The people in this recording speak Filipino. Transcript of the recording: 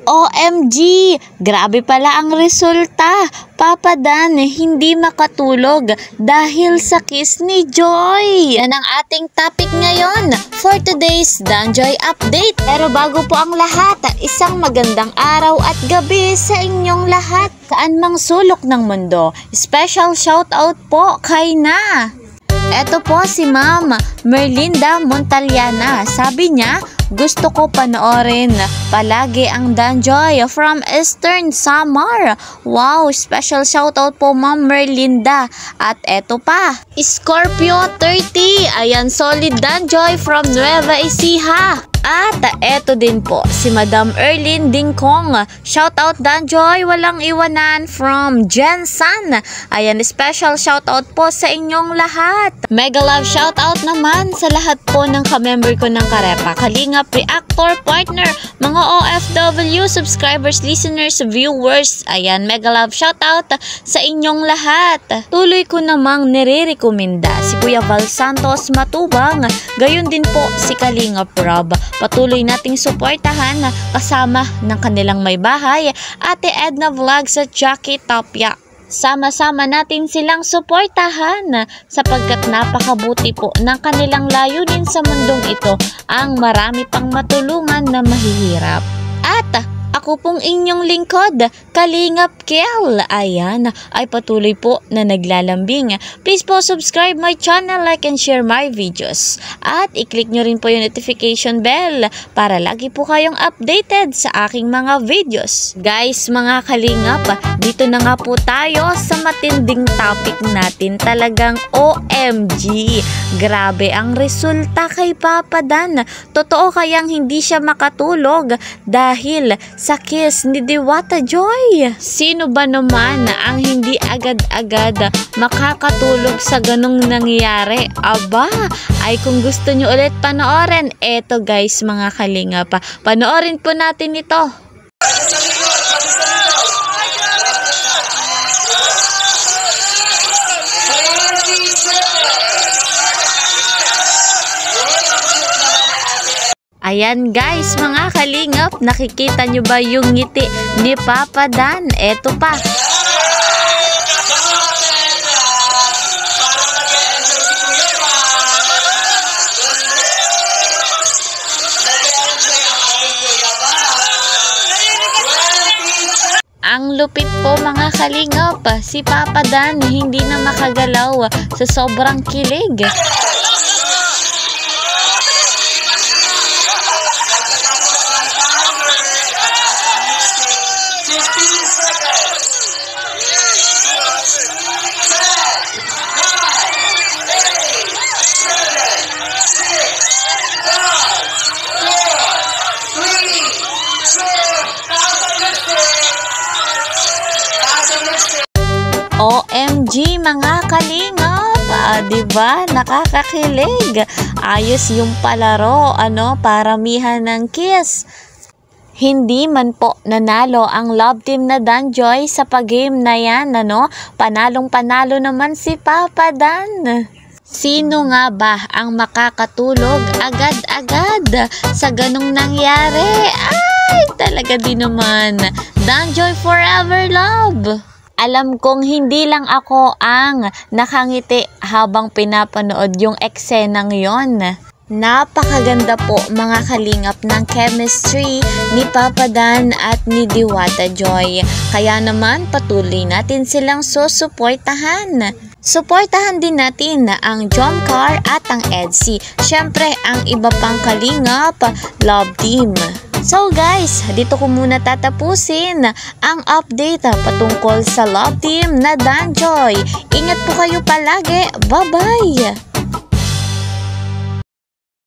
OMG! Grabe pala ang resulta. Papa Dan hindi makatulog dahil sa kiss ni Joy. Yan ang ating topic ngayon for today's Danjoy Update. Pero bago po ang lahat, isang magandang araw at gabi sa inyong lahat. Saan mang sulok ng mundo, special shoutout po kay Na. Eto po si Ma'am Merlinda Montaliana. Sabi niya, gusto ko panoorin palagi ang Danjoy from Eastern Samar. Wow, special shoutout po Ma'am Merlinda. At eto pa, Scorpio 30. Ayan, solid Danjoy from Nueva Ecija. At eto din po si Madam Erlyn Dingkong. Shoutout Danjoy, walang iwanan from Jensan. Ayan, special shoutout po sa inyong lahat. Mega love shoutout naman sa lahat po ng kamember ko ng Karepa Kalingap Reactor Partner, mga OFW, subscribers, listeners, viewers. Ayan, mega love shoutout sa inyong lahat. Tuloy ko namang nire-rekomenda si Kuya Val Santos Matubang. Gayon din po si Kalingap Rob. Patuloy nating suportahan kasama ng kanilang may bahay, Ate Edna Vlogs at Jackie Tapia. Sama-sama natin silang suportahan sapagkat napakabuti po ng kanilang layunin sa mundong ito ang marami pang matulungan na mahihirap. At ako pong inyong lingkod, Kalingap Kel. Ayan, ay patuloy po na naglalambing. Please po subscribe my channel, like and share my videos. At i-click nyo rin po yung notification bell para lagi po kayong updated sa aking mga videos. Guys, mga Kalingap, dito na nga po tayo sa matinding topic natin. Talagang OMG. Grabe ang resulta kay Papa Dan. Totoo kayang hindi siya makatulog dahil sa kiss ni Diwata Joy. Sino ba naman ang hindi agad-agad makakatulog sa ganong nangyayari? Aba, ay kung gusto nyo ulit panoorin, eto guys mga Kalingap, panoorin po natin ito. Ayan guys, mga Kalingap, nakikita nyo ba yung ngiti ni Papa Dan? Eto pa. Ang lupit po mga Kalingap, si Papa Dan hindi na makagalaw sa sobrang kilig. OMG mga Kalingap, diba? Nakakakilig. Ayos yung palaro, paramihan ng kiss. Hindi man po nanalo ang love team na Danjoy sa pag-game na yan, Panalong-panalo naman si Papa Dan. Sino nga ba ang makakatulog agad-agad sa ganong nangyari? Ay, talaga din naman. Danjoy forever love. Alam kong hindi lang ako ang nakangiti habang pinapanood yung eksenang yon. Napakaganda po mga Kalingap ng chemistry ni Papa Dan at ni Diwata Joy. Kaya naman patuloy natin silang susuportahan. Suportahan din natin ang Jomcar at ang EDSI. Syempre ang iba pang Kalingap love team. So guys, dito ko muna tatapusin ang update patungkol sa love team na Danjoy. Ingat po kayo palagi. Bye-bye!